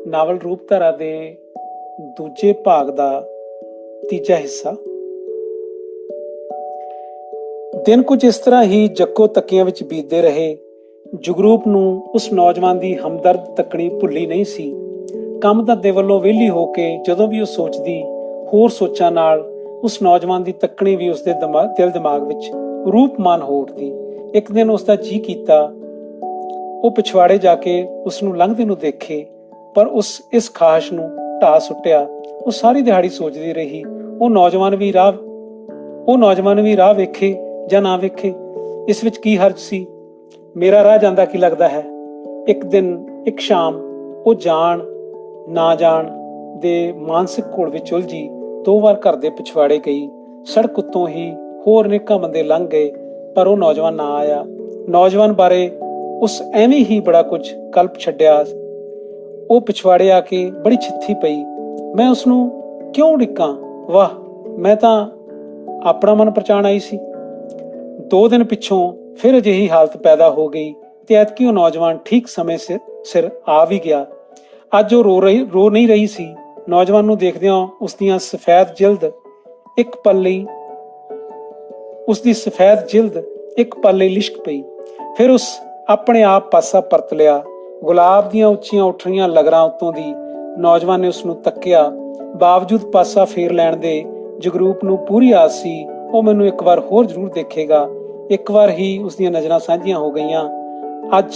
Novel ਰੂਪਧਾਰਾ ਦੇ ਦੂਜੇ ਭਾਗ ਦਾ ਤੀਜਾ ਹਿੱਸਾ। ਦਿਨ ਕੁਝ ਇਸ ਤਰ੍ਹਾਂ ਹੀ ਜੱਕੋ ਤੱਕੀਆਂ ਵਿੱਚ ਬੀਤਦੇ ਰਹੇ। ਜਗਰੂਪ ਨੂੰ ਉਸ ਨੌਜਵਾਨ ਦੀ ਹਮਦਰਦ ਤੱਕਣੀ ਭੁੱਲੀ ਨਹੀਂ ਸੀ। ਕੰਮ ਧੰਦੇ ਵੱਲੋਂ ਵਿਹਲੀ ਹੋ ਕੇ ਜਦੋਂ ਵੀ ਉਹ ਸੋਚਦੀ, ਹੋਰ ਸੋਚਾਂ ਨਾਲ ਉਸ ਨੌਜਵਾਨ ਦੀ ਤੱਕਣੀ ਵੀ ਉਸਦੇ ਦਿਲ ਦਿਮਾਗ ਵਿੱਚ ਰੂਪਮਾਨ ਹੋ ਉੱਠਦੀ। ਇੱਕ ਦਿਨ ਉਸਦਾ ਜੀਅ ਕੀਤਾ ਉਹ ਪਿਛਵਾੜੇ ਜਾ ਕੇ ਉਸ ਨੂੰ ਲੰਘਦੇ ਨੂੰ ਦੇਖੇ, ਪਰ ਇਸ ਖਾਹਿਸ਼ ਨੂੰ ਢਾਹ ਸੁੱਟਿਆ। ਉਹ ਸਾਰੀ ਦਿਹਾੜੀ ਸੋਚਦੀ ਰਹੀ, ਉਹ ਨੌਜਵਾਨ ਵੀ ਰਾਹ ਵੇਖੇ ਜਾਂ ਨਾ ਵੇਖੇ, ਇਸ ਵਿੱਚ ਕੀ ਹਰਜ ਸੀ। ਮੇਰਾ ਰਾਹ ਜਾਂਦਾ ਕੀ ਲੱਗਦਾ ਹੈ। ਇੱਕ ਦਿਨ ਇੱਕ ਸ਼ਾਮ ਉਹ ਜਾਣ ਨਾ ਜਾਣ ਦੇ ਮਾਨਸਿਕ ਘੋਲ ਵਿੱਚ ਉਲਝੀ 2 ਵਾਰ ਘਰ ਦੇ ਪਿਛਵਾੜੇ ਗਈ। ਸੜਕ ਉੱਤੋਂ ਹੀ ਹੋਰ ਅਨੇਕਾਂ ਬੰਦੇ ਲੰਘ ਗਏ, ਪਰ ਉਹ ਨੌਜਵਾਨ ਨਾ ਆਇਆ। ਨੌਜਵਾਨ ਬਾਰੇ ਉਸ ਐਵੇਂ ਹੀ ਬੜਾ ਕੁਝ ਕਲਪ ਛੱਡਿਆ। ਉਹ ਪਿਛਵਾੜੇ ਆ ਕੇ ਬੜੀ ਛਿੱਥੀ ਪਈ। ਮੈਂ ਉਸਨੂੰ ਕਿਉਂ ਉਡੀਕਾਂ, ਵਾਹ ਮੈਂ ਤਾਂ ਆਪਣਾ ਮਨ ਪਰਚਾਣ ਆਈ ਸੀ। 2 ਦਿਨ ਪਿੱਛੋਂ ਫਿਰ ਅਜਿਹੀ ਹਾਲਤ ਪੈਦਾ ਹੋ ਗਈ ਤੇ ਐਤਕੀ ਉਹ ਨੌਜਵਾਨ ਠੀਕ ਸਮੇਂ ਸਿਰ ਆ ਵੀ ਗਿਆ। ਅੱਜ ਉਹ ਰੋ ਨਹੀਂ ਰਹੀ ਸੀ। ਨੌਜਵਾਨ ਨੂੰ ਦੇਖਦਿਆਂ ਉਸਦੀ ਸਫੈਦ ਜਿਲਦ ਇੱਕ ਪਲ ਲਈ ਲਿਸ਼ਕ ਪਈ। ਫਿਰ ਉਸ ਆਪਣੇ ਆਪ ਪਾਸਾ ਪਰਤ ਲਿਆ। ਗੁਲਾਬ ਦੀਆਂ ਉੱਚੀਆਂ ਉੱਠ ਰਹੀਆਂ ਲਗਰਾਂ ਉੱਤੋਂ ਦੀ ਨੌਜਵਾਨ ਨੇ ਉਸ ਨੂੰ ਤੱਕਿਆ। ਬਾਵਜੂਦ ਪਾਸਾ ਫੇਰ ਲੈਣ ਦੇ ਜਗਰੂਪ ਨੂੰ ਪੂਰੀ ਆਸ ਸੀ ਉਹ ਮੈਨੂੰ ਇੱਕ ਵਾਰ ਹੋਰ ਜ਼ਰੂਰ ਦੇਖੇਗਾ। ਇੱਕ ਵਾਰ ਹੀ ਉਸਦੀਆਂ ਨਜ਼ਰਾਂ ਸਾਂਝੀਆਂ ਹੋ ਗਈਆਂ। ਅੱਜ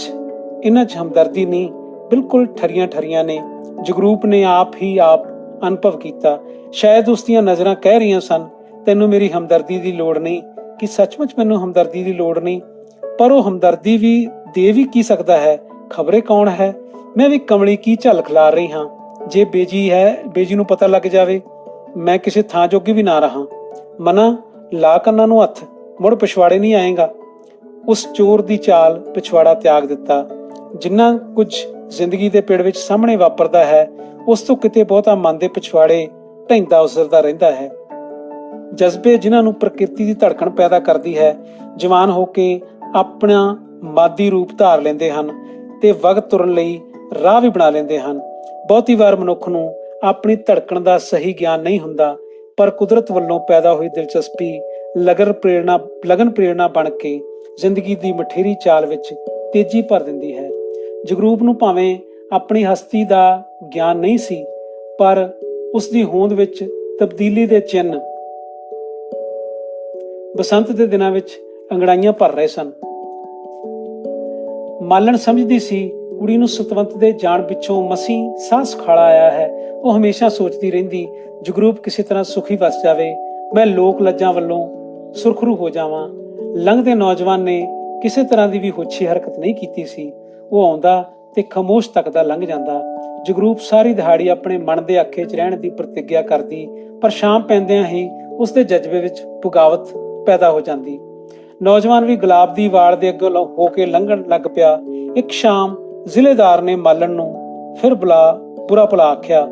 ਇਹਨਾਂ 'ਚ ਹਮਦਰਦੀ ਨਹੀਂ, ਬਿਲਕੁਲ ਠਰੀਆਂ ਨੇ। ਜਗਰੂਪ ਨੇ ਆਪ ਅਨੁਭਵ ਕੀਤਾ। ਸ਼ਾਇਦ ਉਸਦੀਆਂ ਨਜ਼ਰਾਂ ਕਹਿ ਰਹੀਆਂ ਸਨ, ਤੈਨੂੰ ਮੇਰੀ ਹਮਦਰਦੀ ਦੀ ਲੋੜ ਨਹੀਂ। ਕਿ ਸੱਚਮੁੱਚ ਮੈਨੂੰ ਹਮਦਰਦੀ ਦੀ ਲੋੜ ਨਹੀਂ, ਪਰ ਉਹ ਹਮਦਰਦੀ ਵੀ ਦੇ ਵੀ ਕੀ ਸਕਦਾ ਹੈ। ਖਬਰੇ ਕੌਣ ਹੈ, ਮੈਂ ਵੀ ਕਮਲੀ ਕੀ ਝੱਲ ਖਿਲਾ ਰਹੀ ਹਾਂ। ਜੇ ਬੇਜੀ ਨੂੰ ਪਤਾ ਲੱਗ ਜਾਵੇ, ਮੈਂ ਕਿਸੇ ਥਾਂ ਜੋਗੀ ਵੀ ਨਾ ਰਹਾ। ਮਨਾ ਲਾ ਕੰਨਾਂ ਨੂੰ ਹੱਥ, ਮੁੜ ਪਿਛਵਾੜੇ ਨਹੀਂ ਆਏਗਾ। ਉਸ ਚੋਰ ਦੀ ਚਾਲ ਪਿਛਵਾੜਾ ਤਿਆਗ ਦਿੱਤਾ। ਜਿੰਨਾ ਕੁਝ ਜ਼ਿੰਦਗੀ ਦੇ ਪਿੜ ਵਿੱਚ ਸਾਹਮਣੇ ਵਾਪਰਦਾ ਹੈ, ਉਸ ਤੋਂ ਕਿਤੇ ਬਹੁਤਾ ਮਨ ਦੇ ਪਿਛਵਾੜੇ ਢਹਿੰਦਾ ਉਸਰਦਾ ਰਹਿੰਦਾ ਹੈ। ਜਜ਼ਬੇ ਜਿਨ੍ਹਾਂ ਨੂੰ ਪ੍ਰਕਿਰਤੀ ਦੀ ਧੜਕਣ ਪੈਦਾ ਕਰਦੀ ਹੈ, ਜਵਾਨ ਹੋ ਕੇ ਆਪਣਾ ਮਾਦੀ ਰੂਪ ਧਾਰ ਲੈਂਦੇ ਹਨ ਤੇ ਵਕਤ ਤੁਰਨ ਲਈ ਰਾਹ ਵੀ ਬਣਾ ਲੈਂਦੇ ਹਨ। ਬਹੁਤੀ ਵਾਰ ਮਨੁੱਖ ਨੂੰ ਆਪਣੀ ਧੜਕਣ ਦਾ ਸਹੀ ਗਿਆਨ ਨਹੀਂ ਹੁੰਦਾ, ਪਰ ਕੁਦਰਤ ਵੱਲੋਂ ਪੈਦਾ ਹੋਈ ਦਿਲਚਸਪੀ ਲਗਨ ਪ੍ਰੇਰਣਾ ਬਣ ਕੇ ਜ਼ਿੰਦਗੀ ਦੀ ਮਠੇਰੀ ਚਾਲ ਵਿੱਚ ਤੇਜ਼ੀ ਭਰ ਦਿੰਦੀ ਹੈ। ਜਗਰੂਪ ਨੂੰ ਭਾਵੇਂ ਆਪਣੀ ਹਸਤੀ ਦਾ ਗਿਆਨ ਨਹੀਂ ਸੀ, ਪਰ ਉਸ ਦੀ ਹੋਂਦ ਵਿੱਚ ਤਬਦੀਲੀ ਦੇ ਚਿੰਨ੍ਹ ਬਸੰਤ ਦੇ ਦਿਨਾਂ ਵਿੱਚ ਅੰਗੜਾਈਆਂ ਭਰ ਰਹੇ ਸਨ। ਮਾਲਣ ਸਮਝਦੀ ਸੀ ਕੁੜੀ ਨੂੰ ਸਤਵੰਤ ਦੇ ਜਾਣ ਪਿੱਛੋਂ ਮਸੀਂ ਸਾਹ ਸੁਖਾਲਾ ਆਇਆ ਹੈ। ਉਹ ਹਮੇਸ਼ਾ ਸੋਚਦੀ ਰਹਿੰਦੀ, ਜਗਰੂਪ ਕਿਸੇ ਤਰ੍ਹਾਂ ਸੁਖੀ ਵਸ ਜਾਵੇ, ਮੈਂ ਲੋਕ ਲੱਜਾਂ ਵੱਲੋਂ ਸੁਰਖਰੂ ਹੋ ਜਾਵਾਂ। ਲੰਘਦੇ ਨੌਜਵਾਨ ਨੇ ਕਿਸੇ ਤਰ੍ਹਾਂ ਦੀ ਵੀ ਹੋਛੀ ਹਰਕਤ ਨਹੀਂ ਕੀਤੀ ਸੀ। ਉਹ ਆਉਂਦਾ ਤੇ ਖਾਮੋਸ਼ ਤੱਕਦਾ ਲੰਘ ਜਾਂਦਾ। ਜਗਰੂਪ ਸਾਰੀ ਦਿਹਾੜੀ ਆਪਣੇ ਮਨ ਦੇ ਆਖੇ 'ਚ ਰਹਿਣ ਦੀ ਪ੍ਰਤਿੱਗਿਆ ਕਰਦੀ, ਪਰ ਸ਼ਾਮ ਪੈਂਦਿਆਂ ਹੀ ਉਸਦੇ ਜਜ਼ਬੇ ਵਿੱਚ ਬਗਾਵਤ ਪੈਦਾ ਹੋ ਜਾਂਦੀ। ਨੌਜਵਾਨ ਵੀ ਗੁਲਾਬ ਦੀ ਵਾੜ ਦੇ ਅੱਗੋਂ ਹੋ ਕੇ ਲੰਘਣ ਲੱਗ ਪਿਆ। ਇੱਕ ਸ਼ਾਮ ਜ਼ਿਲ੍ਹੇਦਾਰ ਨੇ ਮਾਲਣ ਨੂੰ ਫਿਰ ਬੁਰਾ ਭਲਾ ਆਖਿਆ।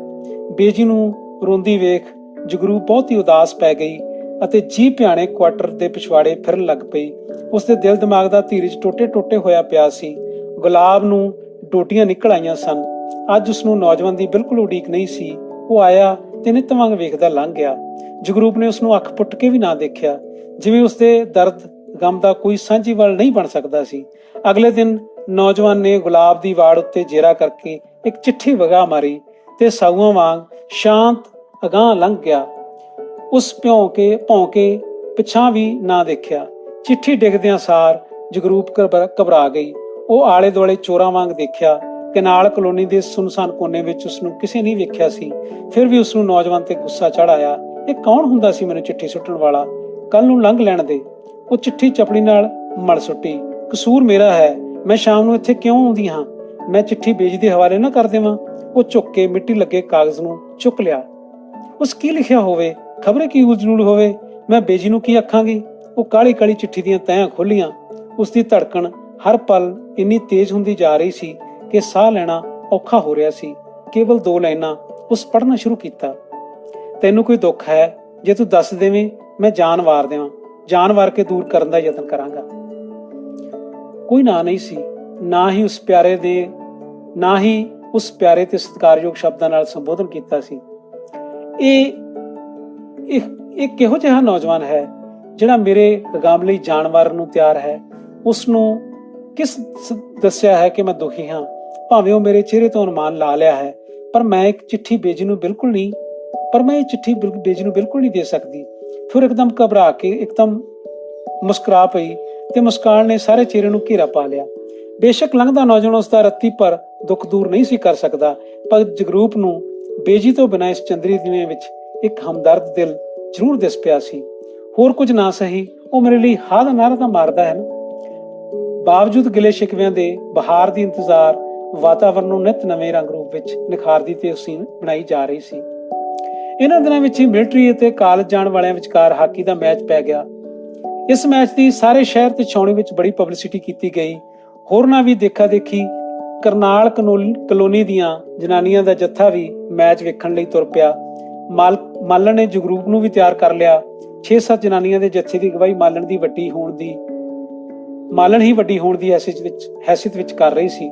ਬੇਜੀ ਨੂੰ ਰੋਂਦੀ ਵੇਖ ਜਗਰੂਪ ਬਹੁਤ ਹੀ ਉਦਾਸ ਪੈ ਗਈ ਅਤੇ ਜੀ ਭਿਆਣੇ ਕੁਆਟਰ ਦੇ ਪਿਛਵਾੜੇ ਫਿਰਨ ਲੱਗ ਪਈ। ਉਸਦੇ ਦਿਲ ਦਿਮਾਗ ਦਾ ਧੀਰਜ ਟੋਟੇ ਹੋਇਆ ਪਿਆ ਸੀ। ਗੁਲਾਬ ਨੂੰ ਡੋਟੀਆਂ ਨਿਕਲ ਆਈਆਂ ਸਨ। ਅੱਜ ਉਸਨੂੰ ਨੌਜਵਾਨ ਦੀ ਬਿਲਕੁਲ ਉਡੀਕ ਨਹੀਂ ਸੀ। ਉਹ ਆਇਆ ਤੇ ਨਿੱਤ ਵਾਂਗ ਵੇਖਦਾ ਲੰਘ ਗਿਆ। ਜਗਰੂਪ ਨੇ ਉਸਨੂੰ ਅੱਖ ਪੁੱਟ ਕੇ ਵੀ ਨਾ ਦੇਖਿਆ, ਜਿਵੇਂ ਉਸਦੇ ਦਰਦ ਗਮ ਦਾ ਕੋਈ ਸਾਂਝੀ ਵੱਲ ਨਹੀਂ ਬਣ ਸਕਦਾ ਸੀ। ਅਗਲੇ ਦਿਨ ਨੌਜਵਾਨ ਨੇ ਗੁਲਾਬ ਦੀ ਵਾੜ ਉੱਤੇ ਜੇਰਾ ਕਰਕੇ ਇੱਕ ਚਿੱਠੀ ਵਗਾ ਮਾਰੀ ਤੇ ਸਾਊਆਂ ਵਾਂਗ ਸ਼ਾਂਤ ਅਗਾਂਹ ਲੰਘ ਗਿਆ। ਉਸ ਭੌਂਕੇ ਪਿਛਾਂ ਵੀ ਨਾ ਦੇਖਿਆ। ਚਿੱਠੀ ਡਿੱਗਦਿਆਂ ਸਾਰ ਜਗਰੂਪ ਘਬਰਾ ਗਈ। ਉਹ ਆਲੇ ਦੁਆਲੇ ਚੋਰਾਂ ਵਾਂਗ ਦੇਖਿਆ। ਕਨਾਲ ਕਲੋਨੀ ਦੇ ਸੁਨਸਾਨ ਕੋਨੇ ਵਿੱਚ ਉਸਨੂੰ ਕਿਸੇ ਨਹੀਂ ਵੇਖਿਆ ਸੀ। ਫਿਰ ਵੀ ਉਸਨੂੰ ਨੌਜਵਾਨ ਤੇ ਗੁੱਸਾ ਚੜ ਆਇਆ। ਇਹ ਕੌਣ ਹੁੰਦਾ ਸੀ ਮੈਨੂੰ ਚਿੱਠੀ ਸੁੱਟਣ ਵਾਲਾ? ਕੱਲ ਨੂੰ ਲੰਘ ਲੈਣ ਦੇ। ਉਹ ਚਿੱਠੀ ਚਪੜੀ ਨਾਲ ਮਲ ਸੁੱਟੀ। ਕਸੂਰ ਮੇਰਾ ਹੈ, ਮੈਂ ਸ਼ਾਮ ਨੂੰ ਇੱਥੇ ਕਿਉਂ ਆਉਂਦੀ ਹਾਂ? ਮੈਂ ਚਿੱਠੀ ਬੇਜੀ ਦੇ ਹਵਾਲੇ ਨਾ ਕਰ ਦੇਵਾਂ। ਉਹ ਝੁੱਕ ਕੇ ਮਿੱਟੀ ਲੱਗੇ ਕਾਗਜ਼ ਨੂੰ ਚੁੱਕ ਲਿਆ। ਉਸ ਕੀ ਲਿਖਿਆ ਹੋਵੇ, ਖਬਰੇ ਕੀ ਉਲਝੂਲ ਹੋਵੇ। ਮੈਂ ਬੇਜੀ ਨੂੰ ਕੀ ਆਖਾਂਗੀ? ਉਹ ਕਾਲੀ ਕਾਲੀ ਚਿੱਠੀ ਦੀਆਂ ਤਹਿਆਂ ਖੋਲੀਆਂ। ਉਸਦੀ ਧੜਕਣ ਹਰ ਪਲ ਇੰਨੀ ਤੇਜ਼ ਹੁੰਦੀ ਜਾ ਰਹੀ ਸੀ ਕਿ ਸਾਹ ਲੈਣਾ ਔਖਾ ਹੋ ਰਿਹਾ ਸੀ। ਕੇਵਲ 2 ਲਾਈਨਾਂ ਉਸ ਪੜ੍ਹਨਾ ਸ਼ੁਰੂ ਕੀਤਾ। ਤੈਨੂੰ ਕੋਈ ਦੁੱਖ ਹੈ? ਜੇ ਤੂੰ ਦੱਸ ਦੇਵੇਂ, ਮੈਂ ਜਾਨ ਵਾਰ ਦੇਵਾਂ। ਜਾਨ ਵਾਰ ਕੇ ਦੂਰ ਕਰਨ ਦਾ ਯਤਨ ਕਰਾਂਗਾ। ਕੋਈ ਨਾਂ ਨਹੀਂ ਸੀ, ਨਾ ਹੀ ਉਸ ਪਿਆਰੇ ਦੇ, ਨਾ ਹੀ ਉਸ ਪਿਆਰੇ ਤੇ ਸਤਿਕਾਰਯੋਗ ਸ਼ਬਦਾਂ ਨਾਲ ਸੰਬੋਧਨ ਕੀਤਾ ਸੀ। ਇਹ ਕਿਹੋ ਜਿਹਾ ਨੌਜਵਾਨ ਹੈ ਜਿਹੜਾ ਮੇਰੇ ਅਗਾਮ ਲਈ ਜਾਣ ਵਾਰਨ ਨੂੰ ਤਿਆਰ ਹੈ? ਉਸ ਨੂੰ ਕਿਸ ਦੱਸਿਆ ਹੈ ਕਿ ਮੈਂ ਦੁਖੀ ਹਾਂ? ਭਾਵੇਂ ਉਹ ਮੇਰੇ ਚਿਹਰੇ ਤੋਂ ਅਨੁਮਾਨ ਲਾ ਲਿਆ ਹੈ, ਪਰ ਮੈਂ ਇਹ ਚਿੱਠੀ ਬੇਜੀ ਨੂੰ ਬਿਲਕੁਲ ਨਹੀਂ ਦੇ ਸਕਦੀ। ਫਿਰ ਇੱਕਦਮ ਘਬਰਾ ਕੇ ਇੱਕਦਮ ਮੁਸਕਰਾ ਪਈ ਤੇ ਮੁਸਕਾਨ ਨੇ ਸਾਰੇ ਚਿਹਰੇ ਨੂੰ ਘੇਰਾ ਪਾ ਲਿਆ। ਬੇਸ਼ੱਕ ਲੰਘਦਾ ਨੌਜਵਾਨ ਉਸ ਦਾ ਰੱਤੀ ਪਰ ਦੁੱਖ ਦੂਰ ਨਹੀਂ ਸੀ ਕਰ ਸਕਦਾ, ਪਰ ਜਗਰੂਪ ਨੂੰ ਬੇਜੀ ਤੋਂ ਬਿਨਾਂ ਇਸ ਚੰਦਰੀ ਦੁਨੀਆ ਵਿੱਚ ਇੱਕ ਹਮਦਰਦ ਦਿਲ ਜ਼ਰੂਰ ਦਿਸ ਪਿਆ ਸੀ। ਹੋਰ ਕੁਝ ਨਾ ਸਹੀ, ਉਹ ਮੇਰੇ ਲਈ ਹਾਂ ਦਾ ਨਾਅਰਾ ਤਾਂ ਮਾਰਦਾ ਹੈ ਨਾ। ਬਾਵਜੂਦ ਗਿਲੇ ਸ਼ਿਕਵਿਆਂ ਦੇ ਬਹਾਰ ਦੀ ਇੰਤਜ਼ਾਰ ਵਾਤਾਵਰਨ ਨੂੰ ਨਿਤ ਨਵੇਂ ਰੰਗ ਰੂਪ ਵਿੱਚ ਨਿਖਾਰਦੀ ਤੇ ਹਸੀਨ ਬਣਾਈ ਜਾ ਰਹੀ ਸੀ। ਇਹਨਾਂ ਦਿਨਾਂ ਵਿੱਚ ਹੀ ਮਿਲਟਰੀ ਅਤੇ ਕਾਲਜ ਜਾਣ ਵਾਲਿਆਂ ਵਿਚਕਾਰ ਹਾਕੀ ਦਾ ਮੈਚ ਪੈ ਗਿਆ। ਇਸ ਮੈਚ ਦੀ ਸਾਰੇ ਸ਼ਹਿਰ ਤੇ ਛਾਉਣੀ ਵਿੱਚ ਬੜੀ ਪਬਲਿਸਿਟੀ ਕੀਤੀ ਗਈ। ਹੋਰਨਾਂ ਵੀ ਦੇਖਾ ਦੇਖੀ ਕਰਨਾਲ ਕਲੋਨੀ ਦੀਆਂ ਜਨਾਨੀਆਂ ਦਾ ਜੱਥਾ ਵੀ ਮੈਚ ਵੇਖਣ ਲਈ ਤੁਰ ਪਿਆ। ਮਾਲਣ ਨੇ ਜਗਰੂਪ ਨੂੰ ਵੀ ਤਿਆਰ ਕਰ ਲਿਆ। 6-7 ਜਨਾਨੀਆਂ ਦੇ ਜੱਥੇ ਦੀ ਅਗਵਾਈ ਮਾਲਣ ਹੀ ਵੱਡੀ ਹੋਣ ਦੀ ਹੈਸੀਅਤ ਵਿੱਚ ਕਰ ਰਹੀ ਸੀ।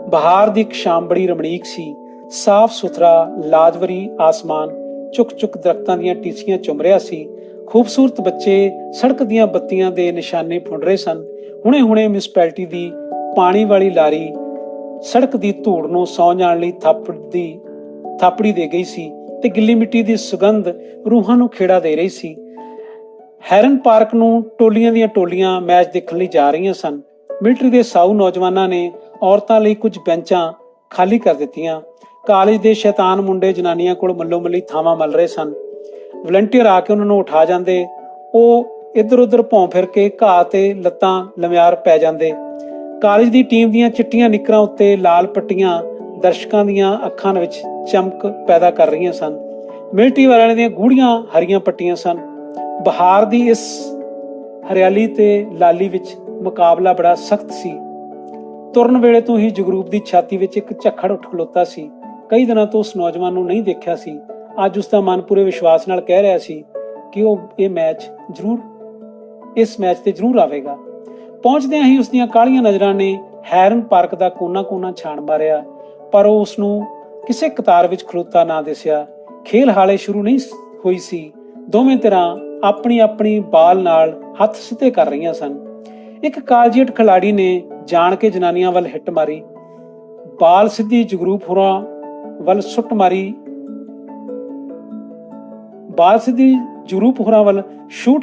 ਬਹਾਰ ਦੀ ਇੱਕ ਸ਼ਾਮ ਬੜੀ ਰਮਣੀਕ ਸੀ। ਸਾਫ਼ ਸੁਥਰਾ ਲਾਜਵਰੀ ਆਸਮਾਨ ਚੁੱਕ ਦਰਖਤਾਂ ਦੀਆਂ ਟੀਸੀਆਂ ਚੁੰਮ ਰਿਹਾ ਸੀ। ਖੂਬਸੂਰਤ ਬੱਚੇ ਸੜਕ ਦੀਆਂ ਬੱਤੀਆਂ ਦੇ ਨਿਸ਼ਾਨੇ ਫੁੰਡ ਰਹੇ ਸਨ। ਹੁਣੇ ਮਿਊਨਿਸਪੈਲਿਟੀ ਦੀ ਪਾਣੀ ਵਾਲੀ ਲਾਰੀ ਸੜਕ ਦੀ ਧੂੜ ਨੂੰ ਸੌ ਜਾਣ ਲਈ ਥਾਪੜੀ ਦੇ ਗਈ ਸੀ ਤੇ ਗਿੱਲੀ ਮਿੱਟੀ ਦੀ ਸੁਗੰਧ ਰੂਹਾਂ ਨੂੰ ਖੇੜਾ ਦੇ ਰਹੀ ਸੀ। ਹੈਰਨ ਪਾਰਕ ਨੂੰ ਟੋਲੀਆਂ ਦੀਆਂ ਟੋਲੀਆਂ ਮੈਚ ਦੇਖਣ ਲਈ ਜਾ ਰਹੀਆਂ ਸਨ। ਮਿਲਟਰੀ ਦੇ ਸਾਊ ਨੌਜਵਾਨਾਂ ਨੇ ਔਰਤਾਂ ਲਈ ਕੁਝ ਬੈਂਚਾਂ ਖਾਲੀ ਕਰ ਦਿੱਤੀਆਂ। ਕਾਲਜ ਦੇ ਸ਼ੈਤਾਨ ਮੁੰਡੇ ਜਨਾਨੀਆਂ ਕੋਲ ਮੱਲੋ ਮੱਲੀ ਥਾਵਾਂ ਮੱਲ ਰਹੇ ਸਨ। ਵਲੰਟੀਅਰ ਆ ਕੇ ਉਹਨਾਂ ਨੂੰ ਉਠਾ ਜਾਂਦੇ। ਉਹ ਇੱਧਰ ਉੱਧਰ ਭੌਂ ਫਿਰ ਕੇ ਘਾਹ ਤੇ ਲੱਤਾਂ ਲਮਿਆਰ ਪੈ ਜਾਂਦੇ। ਕਾਲਜ ਦੀ ਟੀਮ ਦੀਆਂ ਚਿੱਟੀਆਂ ਨਿੱਕਰਾਂ ਉੱਤੇ ਲਾਲ ਪੱਟੀਆਂ ਦਰਸ਼ਕਾਂ ਦੀਆਂ ਅੱਖਾਂ ਵਿੱਚ ਚਮਕ ਪੈਦਾ ਕਰ ਰਹੀਆਂ ਸਨ। ਮਿਲਟਰੀ ਵਾਲਿਆਂ ਦੀਆਂ ਗੂੜੀਆਂ ਹਰੀਆਂ ਪੱਟੀਆਂ ਸਨ। ਬਹਾਰ ਦੀ ਇਸ ਹਰਿਆਲੀ ਤੇ ਲਾਲੀ ਵਿੱਚ ਮੁਕਾਬਲਾ ਬੜਾ ਸਖਤ ਸੀ। ਤੁਰਨ ਵੇਲੇ ਤੋਂ ਹੀ ਜਗਰੂਪ ਦੀ ਛਾਤੀ ਵਿੱਚ ਇੱਕ ਝੱਖੜ ਉੱਠ ਖਲੋਤਾ ਸੀ। ਕਈ ਦਿਨਾਂ ਤੋਂ ਉਸ ਨੌਜਵਾਨ ਨੂੰ ਨਹੀਂ ਦੇਖਿਆ ਸੀ। ਅੱਜ ਉਸ ਦਾ ਮਨ ਪੂਰੇ ਵਿਸ਼ਵਾਸ ਨਾਲ ਕਹਿ ਰਿਹਾ ਸੀ ਕਿ ਉਹ ਇਸ ਮੈਚ ਤੇ ਜ਼ਰੂਰ ਆਵੇਗਾ। ਪਹੁੰਚਦਿਆਂ ਹੀ ਉਸ ਦੀਆਂ ਕਾਲੀਆਂ ਨਜ਼ਰਾਂ ਨੇ ਹੈਰਨ ਪਾਰਕ ਦਾ ਕੋਨਾ ਛਾਣ ਮਾਰਿਆ, ਪਰ ਉਹ ਉਸ ਨੂੰ ਕਿਸੇ ਕਤਾਰ ਵਿੱਚ ਖਲੋਤਾ ਨਾ ਦਿਸਿਆ। ਖੇਲ ਹਾਲੇ ਸ਼ੁਰੂ ਨਹੀਂ ਹੋਈ ਸੀ। ਦੋਵੇਂ ਧਿਰਾਂ ਆਪਣੀ ਬਾਲ ਨਾਲ ਹੱਥ ਸਿੱਧੇ ਕਰ ਰਹੀਆਂ ਸਨ। ਇੱਕ ਕਾਲਜੀਟ ਖਿਲਾੜੀ ਨੇ ਜਾਣ ਕੇ ਜਨਾਨੀਆਂ ਵੱਲ ਹਿੱਟ ਮਾਰੀ। ਬਾਲ ਸਿੱਧੀ ਜਗਰੂਪ ਹੋਰਾਂ ਵੱਲ ਸ਼ੂਟ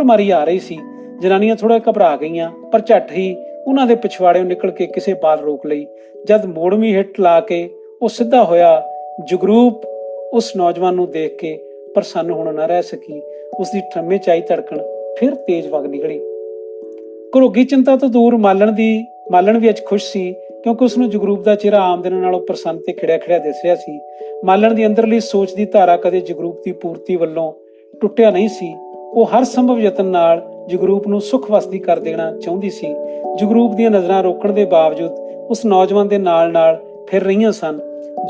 ਮਾਰੀ ਆ ਰਹੀ ਸੀ। ਜਨਾਨੀਆਂ ਥੋੜਾ ਘਬਰਾ ਗਈਆਂ, ਪਰ ਝੱਟ ਹੀ ਉਹਨਾਂ ਦੇ ਪਿਛਵਾੜਿਓਂ ਨਿਕਲ ਕੇ ਕਿਸੇ ਬਾਲ ਰੋਕ ਲਈ। ਜਦ ਮੋੜਵੀਂ ਹਿੱਟ ਲਾ ਕੇ ਉਹ ਸਿੱਧਾ ਹੋਇਆ, ਜਗਰੂਪ ਉਸ ਨੌਜਵਾਨ ਨੂੰ ਦੇਖ ਕੇ ਪ੍ਰਸੰਨ ਹੋਣਾ ਨਾ ਰਹਿ ਸਕੀ। ਉਸਦੀ ਠਰਮੇ ਚਾਈ ਧੜਕਣ ਫਿਰ ਤੇਜ਼ ਵਗ ਨਿਕਲੀ। ਘਰੋਗੀ ਚਿੰਤਾ ਤੋਂ ਦੂਰ ਮਾਲਣ ਵੀ ਅੱਜ ਖੁਸ਼ ਸੀ, ਕਿਉਂਕਿ ਉਸਨੂੰ ਜਗਰੂਪ ਦਾ ਚਿਹਰਾ ਆਮ ਦਿਨਾਂ ਨਾਲੋਂ ਪ੍ਰਸੰਨ ਤੇ ਖਿੜਿਆ ਦਿਸ ਰਿਹਾ ਸੀ। ਮਾਲਣ ਦੀ ਅੰਦਰਲੀ ਸੋਚ ਦੀ ਧਾਰਾ ਕਦੇ ਜਗਰੂਪ ਦੀ ਪੂਰਤੀ ਵੱਲੋਂ ਟੁੱਟਿਆ ਨਹੀਂ ਸੀ। ਉਹ ਹਰ ਸੰਭਵ ਯਤਨ ਨਾਲ ਜਗਰੂਪ ਨੂੰ ਸੁਖ ਵਸਦੀ ਕਰ ਦੇਣਾ ਚਾਹੁੰਦੀ ਸੀ। ਜਗਰੂਪ ਦੀਆਂ ਨਜ਼ਰਾਂ ਰੋਕਣ ਦੇ ਬਾਵਜੂਦ ਉਸ ਨੌਜਵਾਨ ਦੇ ਨਾਲ ਫਿਰ ਰਹੀਆਂ ਸਨ।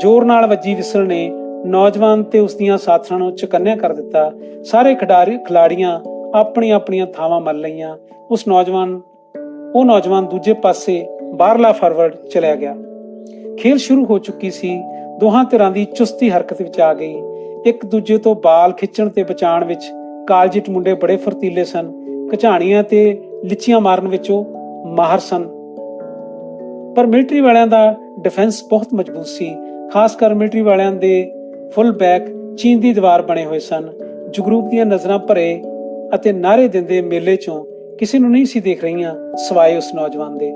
ਜ਼ੋਰ ਨਾਲ ਵੱਜੀ ਵਿਸਲ ਨੇ ਨੌਜਵਾਨ ਤੇ ਉਸ ਦੀਆਂ ਸਾਥਣਾਂ ਨੂੰ ਚੁਕੰਨਿਆ ਕਰ ਦਿੱਤਾ। ਸਾਰੇ ਖਿਲਾੜੀਆਂ ਆਪਣੀਆਂ ਥਾਵਾਂ ਮੱਲ ਲਈਆਂ। ਉਹ ਨੌਜਵਾਨ ਦੂਜੇ ਪਾਸੇ ਬਾਹਰਲਾ ਫਾਰਵਰਡ ਚਲਿਆ ਗਿਆ। ਖੇਲ ਸ਼ੁਰੂ ਹੋ ਚੁੱਕੀ ਸੀ। ਦੋਹਾਂ ਧਿਰਾਂ ਦੀ ਚੁਸਤੀ ਹਰਕਤ ਵਿੱਚ ਆ ਗਈ। ਇੱਕ ਦੂਜੇ ਤੋਂ ਬਾਲ ਖਿੱਚਣ ਤੇ ਬਚਾਉਣ ਵਿੱਚ ਕਾਲਜਿਟ ਮੁੰਡੇ ਬੜੇ ਫਰਤੀਲੇ ਸਨ। ਕਝਾਣੀਆਂ ਤੇ ਲਿੱਚੀਆਂ ਮਾਰਨ ਵਿੱਚ ਉਹ ਮਾਹਰ ਸਨ। ਪਰ ਮਿਲਟਰੀ ਵਾਲਿਆਂ ਦਾ ਡਿਫੈਂਸ ਬਹੁਤ ਮਜ਼ਬੂਤ ਸੀ। ਖਾਸ ਕਰ ਮਿਲਟਰੀ ਵਾਲਿਆਂ ਦੇ ਫੁੱਲ ਬੈਕ ਚੀਂਦੀ ਦੀਵਾਰ ਬਣੇ ਹੋਏ ਸਨ। ਜਗਰੂਪ ਦੀਆਂ ਨਜ਼ਰਾਂ ਭਰੇ ਅਤੇ ਨਾਅਰੇ ਦਿੰਦੇ ਮੇਲੇ ਚੋਂ ਕਿਸੇ ਨੂੰ ਨਹੀਂ ਸੀ ਦੇਖ ਰਹੀਆਂ, ਸਿਵਾਏ ਉਸ ਨੌਜਵਾਨ ਦੇ।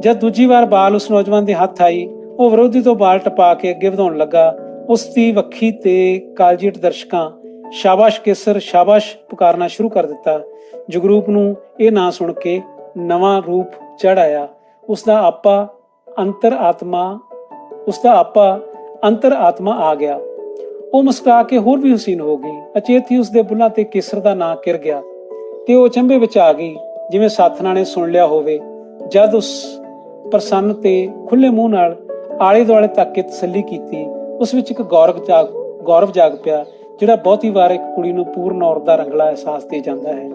ਜਦ ਦੂਜੀ ਵਾਰ ਬਾਲ ਉਸ ਨੌਜਵਾਨ ਦੇ ਹੱਥ ਆਈ, ਉਹ ਵਿਰੋਧੀ ਤੋਂ ਬਾਲ ਟਪਾ ਕੇ ਅੱਗੇ ਵਧਾਉਣ ਲੱਗਾ। ਉਸ ਦੀ ਵੱਖੀ ਤੇ ਕਾਲਜੀਟ ਦਰਸ਼ਕਾਂ ਸ਼ਾਬਾਸ਼ ਕੇਸਰ ਸ਼ਾਬਾਸ਼ ਪੁਕਾਰਨਾ ਸ਼ੁਰੂ ਕਰ ਦਿੱਤਾ। ਜਗਰੂਪ ਨੂੰ ਇਹ ਨਾਂ ਸੁਣ ਕੇ ਨਵਾਂ ਰੂਪ ਚੜ ਆਇਆ। ਉਸ ਦਾ ਆਪਾ ਅੰਤਰ ਆਤਮਾ ਆ ਗਿਆ। ਉਹ ਮੁਸਕਰਾ ਕੇ ਹੋਰ ਵੀ ਹਸੀਨ ਹੋ ਗਈ। ਅਚੇਤ ਹੀ ਉਸਦੇ ਬੁੱਲਾਂ ਤੇ ਕੇਸਰ ਦਾ ਨਾਂ ਕਿਰ ਗਿਆ ਤੇ ਉਹ ਅਚੰਭੇ ਵਿੱਚ ਆ ਗਈ, ਜਿਵੇਂ ਸਾਥਣਾਂ ਨੇ ਸੁਣ ਲਿਆ ਹੋਵੇ। ਜਦ ਉਸ ਪ੍ਰਸੰਨ ਤੇ ਖੁੱਲੇ ਮੂੰਹ ਨਾਲ ਆਲੇ ਦੁਆਲੇ ਤੱਕ ਕੇ ਤਸੱਲੀ ਕੀਤੀ, ਉਸ ਵਿੱਚ ਇੱਕ ਗੌਰਵ ਜਾਗ ਪਿਆ, ਜਿਹੜਾ ਬਹੁਤੀ ਵਾਰ ਇੱਕ ਕੁੜੀ ਨੂੰ ਪੂਰਨ ਔਰਤ ਦਾ ਰੰਗਲਾ ਅਹਿਸਾਸ ਦੇ ਜਾਂਦਾ ਹੈ।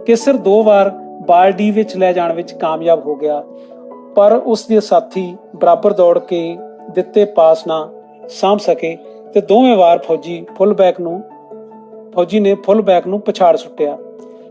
ਕੇਸਰ 2 ਵਾਰ ਬਾਲ ਡੀ ਵਿੱਚ ਲੈ ਜਾਣ ਵਿੱਚ ਕਾਮਯਾਬ ਹੋ ਗਿਆ। पर उसके साथी बराबर दौड़ के दिते पास ना ਸਾਂਭ ਸਕੇ ਤੇ ਦੋਵੇਂ ਵਾਰ ਫੌਜੀ ਨੇ ਫੁੱਲ ਬੈਕ ਨੂੰ ਪਛਾੜ ਸੁੱਟਿਆ।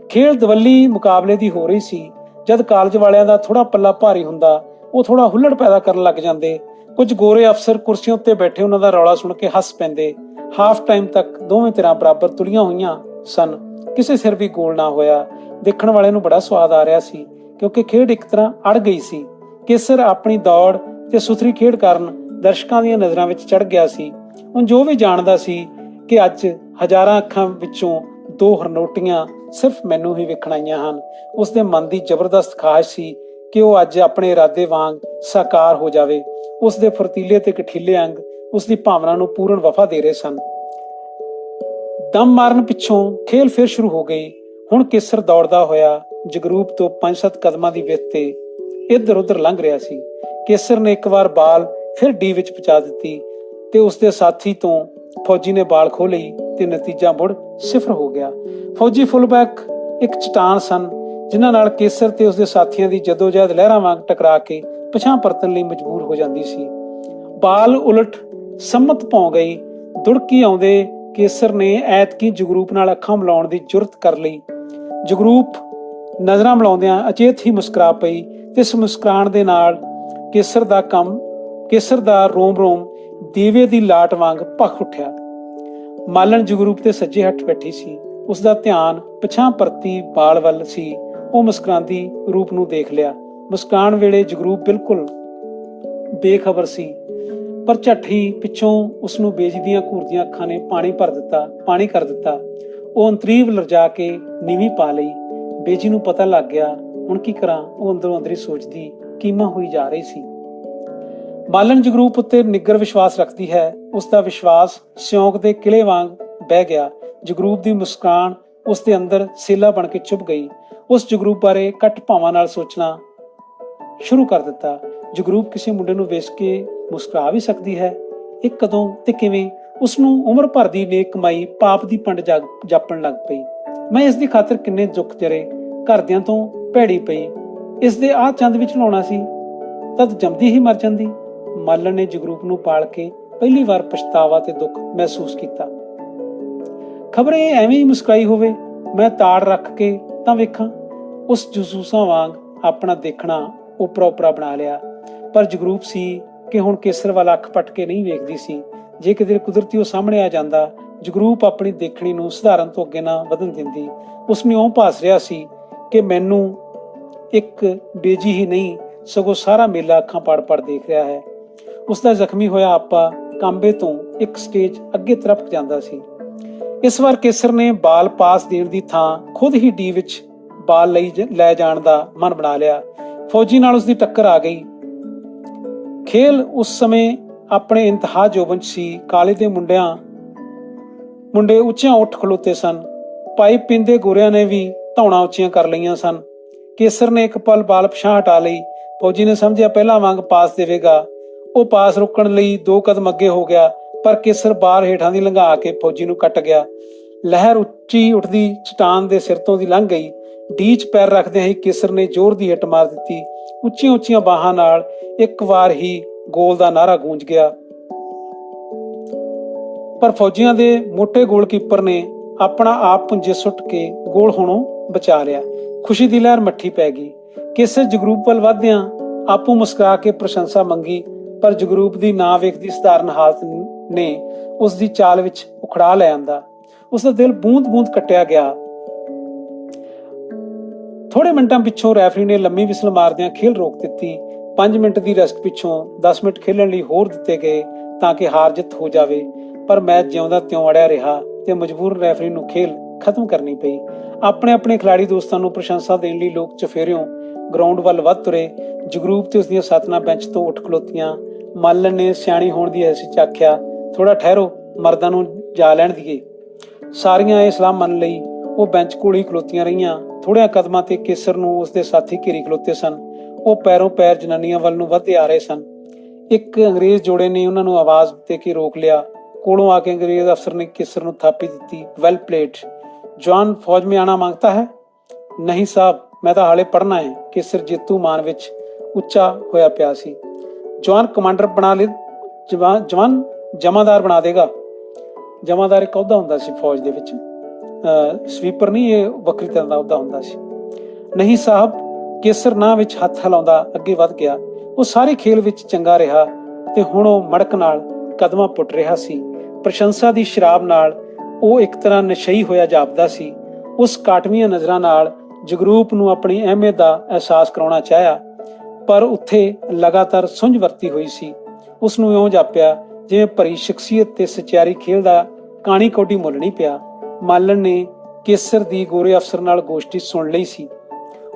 ਖੇਡ ਦਵੱਲੀ ਮੁਕਾਬਲੇ ਦੀ ਹੋ ਰਹੀ ਸੀ। ਜਦ ਕਾਲਜ ਵਾਲਿਆਂ ਦਾ ਥੋੜਾ ਪੱਲਾ ਭਾਰੀ ਹੁੰਦਾ, ਉਹ ਥੋੜਾ ਹੁੱਲੜ ਪੈਦਾ ਕਰਨ ਲੱਗ ਜਾਂਦੇ। ਕੁਝ ਗੋਰੇ ਅਫਸਰ ਕੁਰਸੀਆਂ ਉੱਤੇ ਬੈਠੇ ਉਹਨਾਂ ਦਾ ਰੌਲਾ ਸੁਣ ਕੇ ਹੱਸ ਪੈਂਦੇ। ਹਾਫ ਟਾਈਮ ਤੱਕ ਦੋਵੇਂ ਧਿਰਾਂ ਬਰਾਬਰ ਤੁਲੀਆਂ ਹੋਈਆਂ ਸਨ। ਕਿਸੇ ਸਿਰ ਵੀ ਗੋਲ ਨਾ ਹੋਇਆ। ਦੇਖਣ ਵਾਲੇ ਨੂੰ ਬੜਾ ਸਵਾਦ ਆ ਰਿਹਾ ਸੀ, ਕਿਉਂਕਿ ਖੇਡ ਇੱਕ ਤਰ੍ਹਾਂ ਅੜ ਗਈ ਸੀ। ਕੇਸਰ ਆਪਣੀ ਦੌੜ ਤੇ ਸੁਥਰੀ ਖੇਡ ਕਾਰਨ ਦਰਸ਼ਕਾਂ ਦੀਆਂ ਨਜ਼ਰਾਂ ਵਿੱਚ ਚੜ ਗਿਆ ਸੀ। ਹੁਣ ਜੋ ਵੀ ਜਾਣਦਾ ਸੀ ਕਿ ਅੱਜ ਹਜ਼ਾਰਾਂ ਅੱਖਾਂ ਵਿੱਚੋਂ 2 ਹਰਨੋਟੀਆਂ ਸਿਰਫ ਮੈਨੂੰ ਹੀ ਵੇਖਣ ਆਈਆਂ ਹਨ। ਉਸਦੇ ਮਨ ਦੀ ਜ਼ਬਰਦਸਤ ਖਾਹਿਸ਼ ਸੀ ਕਿ ਉਹ ਅੱਜ ਆਪਣੇ ਇਰਾਦੇ ਵਾਂਗ ਸਾਕਾਰ ਹੋ ਜਾਵੇ। ਉਸਦੇ ਫੁਰਤੀਲੇ ਤੇ ਕਠੀਲੇ ਅੰਗ ਉਸਦੀ ਭਾਵਨਾ ਨੂੰ ਪੂਰਨ ਵਫਾ ਦੇ ਰਹੇ ਸਨ। ਦਮ ਮਾਰਨ ਪਿੱਛੋਂ ਖੇਲ ਫਿਰ ਸ਼ੁਰੂ ਹੋ ਗਈ। ਹੁਣ ਕੇਸਰ ਦੌੜਦਾ ਹੋਇਆ ਜਗਰੂਪ ਤੋਂ 5-7 ਕਦਮਾਂ ਦੀ ਵਿੱਥ ਤੇ ਇੱਧਰ ਉੱਧਰ ਲੰਘ ਰਿਹਾ ਸੀ। ਕੇਸਰ ਨੇ ਇੱਕ ਵਾਰ ਬਾਲ ਫਿਰ ਡੀ ਵਿੱਚ ਪਹੁੰਚਾ ਦਿੱਤੀ ਤੇ ਉਸਦੇ ਸਾਥੀ ਤੋਂ ਫੌਜੀ ਨੇ ਬਾਲ ਖੋਹ ਲਈ ਤੇ ਨਤੀਜਾ ਮੁੜ 0 ਹੋ ਗਿਆ। ਫੌਜੀ ਫੁੱਲਬੈਕ ਇੱਕ ਚਟਾਨ ਸਨ, ਜਿਨ੍ਹਾਂ ਨਾਲ ਕੇਸਰ ਤੇ ਉਸਦੇ ਸਾਥੀਆਂ ਦੀ ਜਦੋਜਹਿਦ ਲਹਿਰਾਂ ਵਾਂਗ ਟਕਰਾ ਕੇ ਪਿਛਾਂਹ ਪਰਤਣ ਲਈ ਮਜਬੂਰ ਹੋ ਜਾਂਦੀ ਸੀ। ਬਾਲ ਉਲਟ ਸੰਮਤ ਭੌਂ ਗਈ। ਦੁੜਕੀ ਆਉਂਦੇ ਕੇਸਰ ਨੇ ਐਤਕੀ ਜਗਰੂਪ ਨਾਲ ਅੱਖਾਂ ਮਿਲਾਉਣ ਦੀ ਜੁਰਤ ਕਰ ਲਈ। ਜਗਰੂਪ ਨਜ਼ਰਾਂ ਮਿਲਾਉਂਦਿਆਂ ਅਚੇਤ ਹੀ ਮੁਸਕਰਾ ਪਈ ਤੇ ਇਸ ਮੁਸਕਰਾਉਣ ਦੇ ਨਾਲ ਕੇਸਰ ਦਾ ਰੋਮ ਰੋਮ ਦੀਵੇ ਦੀ ਲਾਟ ਵਾਂਗ ਭਖ ਉੱਠਿਆ। ਮਾਲਣ ਜਗਰੂਪ ਦੇ ਸੱਜੇ ਹੱਥ ਬੈਠੀ ਸੀ। ਉਸਦਾ ਧਿਆਨ ਪਿਛਾਂਹ ਪਰਤੀ ਬਾਲ ਵੱਲ ਸੀ। ਉਹ ਮੁਸਕਰਾਉਂਦੀ ਰੂਪ ਨੂੰ ਦੇਖ ਲਿਆ। ਮੁਸਕਾਨ ਵੇਲੇ ਜਗਰੂਪ ਬਿਲਕੁਲ ਬੇਖਬਰ ਸੀ, ਪਰ ਝੱਟ ਹੀ ਪਿੱਛੋਂ ਉਸਨੂੰ ਬੇਜਦੀਆਂ ਘੂਰਦੀਆਂ ਅੱਖਾਂ ਨੇ ਪਾਣੀ ਕਰ ਦਿੱਤਾ। ਉਹ ਅੰਤਰੀਵ ਲਰਜਾ ਕੇ ਨੀਵੀਂ ਪਾ ਲਈ। ਬੇਜੀ ਨੂੰ ਪਤਾ ਲੱਗ ਗਿਆ, ਹੁਣ ਕੀ ਕਰਾਂ? ਉਹ ਅੰਦਰੋਂ ਅੰਦਰੀ ਸੋਚਦੀ ਕੀਮਾ ਹੋਈ ਜਾ ਰਹੀ ਸੀ। ਮਾਲਣ ਜਗਰੂਪ ਉੱਤੇ ਨਿੱਗਰ ਵਿਸ਼ਵਾਸ ਰੱਖਦੀ ਹੈ। ਉਸਦਾ ਵਿਸ਼ਵਾਸ ਸਿਉਂਕ ਦੇ ਕਿਲੇ ਵਾਂਗ ਬਹਿ ਗਿਆ। ਜਗਰੂਪ ਦੀ ਮੁਸਕਾਨ ਉਸਦੇ ਅੰਦਰ ਸੇਲਾ ਬਣ ਕੇ ਚੁੱਭ ਗਈ। ਉਸ ਜਗਰੂਪ ਬਾਰੇ ਘੱਟ ਭਾਵਾਂ ਨਾਲ ਸੋਚਣਾ ਸ਼ੁਰੂ ਕਰ ਦਿੱਤਾ। ਜਗਰੂਪ ਕਿਸੇ ਮੁੰਡੇ ਨੂੰ ਵੇਖ ਕੇ ਮੁਸਕਰਾ ਵੀ ਸਕਦੀ ਹੈ। ਇਹ ਕਦੋਂ ਤੇ ਕਿਵੇਂ? ਉਸਨੂੰ ਉਮਰ ਭਰ ਦੀ ਨੇਕ ਕਮਾਈ ਪਾਪ ਦੀ ਪੰਡ ਜਾਪਣ ਲੱਗ ਪਈ। ਮੈਂ ਇਸ ਦੀ ਖਾਤਰ ਕਿੰਨੇ ਦੁੱਖ ਜਰੇ, ਘਰਦਿਆਂ ਤੋਂ ਭੈੜੀ ਪਈ। ਇਸ ਦੇ ਆਹ ਚੰਦ ਵਿੱਚ ਲਾਉਣਾ ਸੀ, ਤਦ ਜੰਮਦੀ ਹੀ ਮਰ ਜਾਂਦੀ। ਮਾਲਣ ਨੇ ਜਗਰੂਪ ਨੂੰ ਪਾਲ ਕੇ ਪਹਿਲੀ ਵਾਰ ਪਛਤਾਵਾ ਤੇ ਦੁੱਖ ਮਹਿਸੂਸ ਕੀਤਾ। ਖਬਰ ਇਹ ਐਵੇਂ ਹੀ ਮੁਸਕਰਾਈ ਹੋਵੇ। ਮੈਂ ਤਾੜ ਰੱਖ ਕੇ ਤਾਂ ਵੇਖਾਂ। ਉਸ ਜਸੂਸਾਂ ਵਾਂਗ ਆਪਣਾ ਦੇਖਣਾ ਉਪਰਾ ਬਣਾ ਲਿਆ। ਪਰ ਜਗਰੂਪ ਸੀ ਕਿ ਹੁਣ ਕੇਸਰ ਵੱਲ ਅੱਖ ਪੱਟ ਕੇ ਨਹੀਂ ਵੇਖਦੀ ਸੀ। ਜੇ ਕਿਤੇ ਕੁਦਰਤੀ ਉਹ ਸਾਹਮਣੇ ਆ ਜਾਂਦਾ, ਜਗਰੂਪ ਆਪਣੀ ਦੇਖਣੀ ਨੂੰ ਸਧਾਰਨ ਤੋਂ ਅੱਗੇ ਨਾ ਵਧਣ ਦਿੰਦੀ। ਉਸਨੂੰ ਇਉਂ ਭਾਸ ਰਿਹਾ ਸੀ ਕਿ ਮੈਨੂੰ ਇੱਕ ਬੇਜੀ ਹੀ ਨਹੀਂ, ਸਗੋਂ ਸਾਰਾ ਮੇਲਾ ਅੱਖਾਂ ਪੜ ਦੇਖ ਰਿਹਾ ਹੈ। ਉਸਦਾ ਜ਼ਖਮੀ ਹੋਇਆ ਆਪਾ ਕਾਂਬੇ ਤੋਂ ਇੱਕ ਸਟੇਜ ਅੱਗੇ ਤਰਫ ਜਾਂਦਾ ਸੀ। ਇਸ ਵਾਰ ਕੇਸਰ ਨੇ ਬਾਲ ਪਾਸ ਦੇਣ ਦੀ ਥਾਂ ਖੁਦ ਹੀ ਡੀ ਵਿੱਚ ਬਾਲ ਲੈ ਜਾਣ ਦਾ ਮਨ ਬਣਾ ਲਿਆ। ਫੌਜੀ ਨਾਲ ਉਸਦੀ ਟੱਕਰ ਆ ਗਈ। ਖੇਲ ਉਸ ਸਮੇਂ ਆਪਣੇ ਇੰਤਹਾ ਜੋਬਨ ਸੀ। ਕਾਲੇ ਦੇ ਮੁੰਡੇ ਉੱਚਿਆਂ ਉੱਠ ਖਲੋਤੇ ਸਨ। ਪਾਈਪ ਪੀਂਦੇ ਗੋਰਿਆਂ ਨੇ ਵੀ ਧੌਣਾ ਉੱਚੀਆਂ ਕਰ ਲਈਆਂ ਸਨ। ਕੇਸਰ ਨੇ ਇੱਕ ਪਲ ਬਾਲ ਪਿਛਾਂਹ ਹਟਾ ਲਈ। ਫੌਜੀ ਨੇ ਸਮਝਿਆ ਪਹਿਲਾਂ ਵਾਂਗ ਪਾਸ ਦੇਵੇਗਾ। ਉਹ ਪਾਸ ਰੋਕਣ ਲਈ 2 ਕਦਮ ਅੱਗੇ ਹੋ ਗਿਆ, ਪਰ ਕੇਸਰ ਬਾਲ ਹੇਠਾਂ ਦੀ ਲੰਘਾ ਕੇ ਫੌਜੀ ਨੂੰ ਕੱਟ ਗਿਆ। ਲਹਿਰ ਉੱਚੀ ਉੱਠਦੀ ਚਟਾਨ ਦੇ ਸਿਰ ਤੋਂ ਦੀ ਲੰਘ ਗਈ। ਡੀ 'ਚ ਪੈਰ ਰੱਖਦਿਆਂ ਹੀ ਕੇਸਰ ਨੇ ਜ਼ੋਰ ਦੀ ਹਿੱਟ ਮਾਰ ਦਿੱਤੀ। ਉੱਚੀਆਂ ਬਾਹਾਂ ਨਾਲ ਇੱਕ ਵਾਰ ਹੀ ਗੋਲ ਦਾ ਨਾਅਰਾ ਗੂੰਜ ਗਿਆ, ਪਰ ਫੌਜੀਆਂ ਦੇ ਮੋਟੇ ਗੋਲਕੀਪਰ ਨੇ ਆਪਣਾ ਆਪ ਪੁੰਜੇ ਸੁੱਟ ਕੇ ਗੋਲ ਹੋਣੋਂ ਬਚਾ ਲਿਆ। ਖੁਸ਼ੀ ਦੀ ਲਹਿਰ ਮੱਠੀ ਪੈ ਗਈ। ਕੇਸਰ ਜਗਰੂਪ ਵੱਲ ਵਧਦਿਆਂ ਆਪੂ ਮੁਸਕਰਾ ਕੇ ਪ੍ਰਸ਼ੰਸਾ ਮੰਗੀ, ਪਰ ਜਗਰੂਪ ਦੀ ਨਾ ਵੇਖਦੀ ਸਧਾਰਨ ਹਾਲਤ ਨੇ ਉਸ ਦੀ ਚਾਲ ਵਿੱਚ ਉਖੜਾ ਲੈ ਆਂਦਾ। ਉਸਦਾ ਦਿਲ ਬੂੰਦ ਕੱਟਿਆ ਗਿਆ। ਥੋੜੇ ਮਿੰਟਾਂ ਪਿੱਛੋਂ ਰੈਫਰੀ ਨੇ ਲੰਮੀ ਵਿਸਲ ਮਾਰਦਿਆਂ ਖੇਲ ਰੋਕ ਦਿੱਤੀ। 5 ਮਿੰਟ ਦੀ ਰੈਸਟ ਪਿੱਛੋਂ 10 ਮਿੰਟ ਖੇਲਣ ਲਈ ਹੋਰ ਦਿੱਤੇ ਗਏ ਤਾਂ ਕਿ ਹਾਰ ਜਿੱਤ ਹੋ ਜਾਵੇ, ਪਰ ਮੈਚ ਜਿਉਂਦਾ ਤਿਉਂ ਅੜਿਆ ਰਿਹਾ ਤੇ ਮਜਬੂਰ ਰੈਫਰੀ ਨੂੰ ਖੇਲ ਖਤਮ ਕਰਨੀ ਪਈ। ਆਪਣੇ ਖਿਲਾੜੀ ਦੋਸਤਾਂ ਨੂੰ ਪ੍ਰਸ਼ੰਸਾ ਦੇਣ ਲਈ ਲੋਕ ਚਫੇਰਿਓਂ ਗਰਾਊਂਡ ਵੱਲ ਵੱਧ ਤੁਰੇ। ਜਗਰੂਪ ਤੇ ਉਸਦੀਆਂ ਸਾਥਣਾਂ ਬੈਂਚ ਤੋਂ ਉੱਠ ਖਲੋਤੀਆਂ। ਮਾਲਣ ਨੇ ਸਿਆਣੀ ਹੋਣ ਦੀ ਹੈਸੀਅਤ 'ਚ ਆਖਿਆ, ਥੋੜਾ ਠਹਿਰੋ, ਮਰਦਾਂ ਨੂੰ ਜਾ ਲੈਣ ਦੀਏ। ਸਾਰੀਆਂ ਇਹ ਸਲਾਹ ਮੰਨ ਲਈ। ਉਹ ਬੈਂਚ ਕੋਲ ਹੀ ਖਲੋਤੀਆਂ ਰਹੀਆਂ। ਥੋੜ੍ਹਿਆਂ ਕਦਮਾਂ ਤੇ ਕੇਸਰ ਨੂੰ ਉਸਦੇ ਸਾਥੀ ਘੇਰੀ ਖਲੋਤੇ ਸਨ। ਉਹ ਪੈਰੋਂ ਪੈਰ ਜਨਾਨੀਆਂ ਵੱਲ ਨੂੰ ਵਧਦੇ ਆ ਰਹੇ ਸਨ। ਇੱਕ ਅੰਗਰੇਜ਼ ਜੋੜੇ ਨੇ ਉਹਨਾਂ ਨੂੰ ਆਵਾਜ਼ ਦੇ ਕੇ ਰੋਕ ਲਿਆ। ਕੋਲੋਂ ਆ ਕੇ ਅੰਗਰੇਜ਼ ਅਫਸਰ ਨੇ ਕੇਸਰ ਨੂੰ ਥਾਪੀ ਦਿੱਤੀ। Well played. ਜਵਾਨ ਫੌਜ ਮੇਂ ਆਣਾ ਮੰਗਤਾ ਹੈ? ਨਹੀਂ ਸਾਹਿਬ, ਮੈਂ ਤਾਂ ਹਾਲੇ ਪੜ੍ਹਨਾ ਹੈ। ਕੇਸਰ ਜੇਤੂ ਮਾਨ ਵਿੱਚ ਉੱਚਾ ਹੋਇਆ ਪਿਆ ਸੀ। ਜਵਾਨ ਕਮਾਂਡਰ ਬਣਾ ਲੇ, ਜਵਾਨ ਜਮਾਦਾਰ ਬਣਾ ਦੇਗਾ। ਜਮਾਦਾਰ ਇੱਕ ਅਹੁਦਾ ਹੁੰਦਾ ਸੀ ਫੌਜ ਦੇ ਵਿੱਚ, ਸਵੀਪਰ ਨਹੀਂ, ਇਹ ਵੱਖਰੀ ਤਰ੍ਹਾਂ ਦਾ ਅਹੁਦਾ ਹੁੰਦਾ ਸੀ। ਨਹੀਂ ਸਾਹਿਬ, ਕੇਸਰ ਨਾਂ ਵਿੱਚ ਹੱਥ ਹਿਲਾਉਂਦਾ ਅੱਗੇ ਵੱਧ ਗਿਆ। ਉਹ ਸਾਰੇ ਖੇਲ ਵਿੱਚ ਚੰਗਾ ਰਿਹਾ ਤੇ ਹੁਣ ਉਹ ਮੜਕ ਨਾਲ ਕਦਮਾਂ ਪੁੱਟ ਰਿਹਾ ਸੀ। ਪ੍ਰਸ਼ੰਸਾ ਦੀ ਸ਼ਰਾਬ ਨਾਲ ਉਹ ਇੱਕ ਤਰ੍ਹਾਂ ਨਸ਼ਈ ਹੋਇਆ ਜਾਪਦਾ ਸੀ। ਉਸ ਕਾਟਵੀਆਂ ਨਜ਼ਰਾਂ ਨਾਲ ਜਗਰੂਪ ਨੂੰ ਆਪਣੀ ਅਹਿਮੀਅਤ ਦਾ ਅਹਿਸਾਸ ਕਰਾਉਣਾ ਚਾਹਿਆ, ਪਰ ਉੱਥੇ ਲਗਾਤਾਰ ਸੁੰਝ ਵਰਤੀ ਹੋਈ ਸੀ। ਉਸ ਨੂੰ ਇਉਂ ਜਾਪਿਆ ਜਿਵੇਂ ਭਰੀ ਸ਼ਖਸੀਅਤ ਤੇ ਸਚਿਆਰੀ ਖੇਲ ਦਾ ਕਾਣੀ ਕੌਡੀ ਮੁੱਲ ਨਹੀਂ ਪਿਆ। ਮਾਲਣ ਨੇ ਕੇਸਰ ਦੀ ਗੋਰੇ ਅਫਸਰ ਨਾਲ ਗੋਸ਼ਟੀ ਸੁਣ ਲਈ ਸੀ।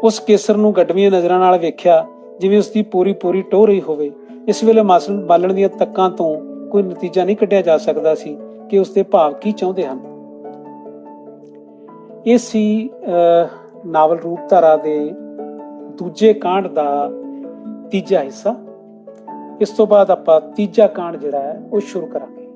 ਉਸ ਕੇਸਰ ਨੂੰ ਗੱਡਵੀਆਂ ਨਜ਼ਰਾਂ ਨਾਲ ਵੇਖਿਆ, ਜਿਵੇਂ ਉਸਦੀ ਪੂਰੀ ਟੋਹ ਰਹੀ ਹੋਵੇ। ਇਸ ਵੇਲੇ ਮਾਲਣ ਦੀਆਂ ਤੱਕਾਂ ਤੋਂ ਕੋਈ ਨਤੀਜਾ ਨਹੀਂ ਕੱਢਿਆ ਜਾ ਸਕਦਾ ਸੀ ਕਿ ਉਸਦੇ ਭਾਵ ਕੀ ਚਾਹੁੰਦੇ ਹਨ। ਇਹ ਸੀ ਨਾਵਲ ਰੂਪਧਾਰਾ ਦੇ ਦੂਜੇ ਕਾਂਡ ਦਾ ਤੀਜਾ ਹਿੱਸਾ। ਇਸ ਤੋਂ ਬਾਅਦ ਆਪਾਂ ਤੀਜਾ ਕਾਂਡ ਜਿਹੜਾ ਹੈ ਉਹ ਸ਼ੁਰੂ ਕਰਾਂਗੇ।